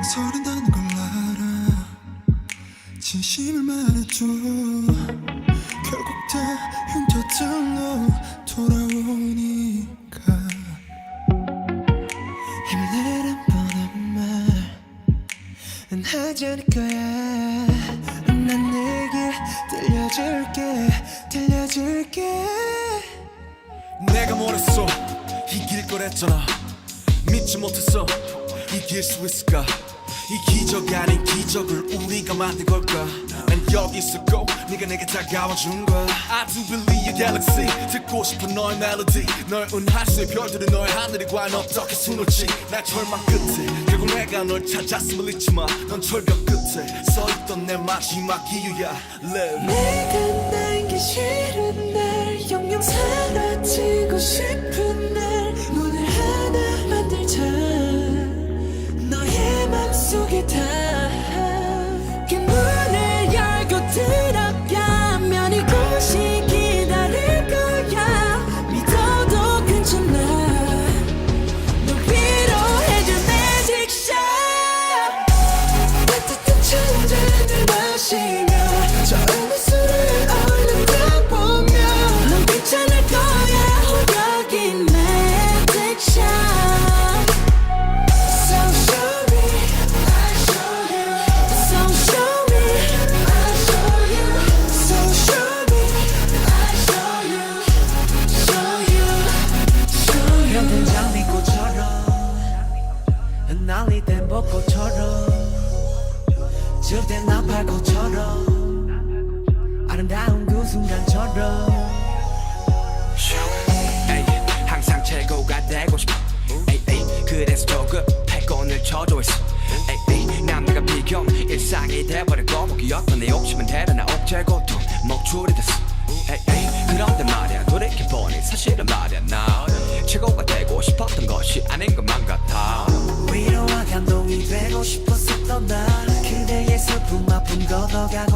망설인다는 걸 알아. 진심을 말해줘. 결국 다 흉터질러 돌아오니까. 힘내란 뻔한 말은 하지 않을 거야. 난 내게 들려줄게. 내가 뭐랬어 이길 거랬잖아. 믿지 못했어 이길 수 있을까. 이 기적이 아닌 기적을 우리가 만든 걸까. 난 여기 있었고 네가 내게 다가와준 거야. I do believe your galaxy. 듣고 싶은 너의 멜로디. 널 은할 수의 별들은 너의 하늘이 과연 어떻게 수놓지. 날 절망 끝에 결국 내가 널 찾았음을 잊지 마. 넌 철벽 끝에 서있던 내 마지막 이유야. Live. 내가 남기 싫은 날 영영 사라지고 싶은 날 문을 하나 만들자. 너의 맘속에 다 그 문을 열고 들어가면 이곳이 기다릴 거야. 믿어도 괜찮아. 널 위로해줄 magic shot. 따뜻한 천장을 마시며 저음의 술을 얼른 타보며 넌 괜찮을 거야. 여기 magic shot. 날리던 벚꽃처럼 질땐 나팔꽃처럼 아름다운 그 순간처럼 에이, 항상 최고가 되고 싶어. 에이, 에이, 그래서 조급해 꼰을 쳐줘 있어. 에이, 에이, 남들과 비교 일상이 돼버리고 목이었던 내 욕심은 대단한 억제 고통 목줄이 됐어. 에이, 에이, 그런데 말야 돌이켜보니 사실은 말야 나 최고가 되고 싶었던 것이 아닌 것만 같아. 위로와 감동이 되고 싶었었던 날 그대의 슬픔 아픔 걷어가고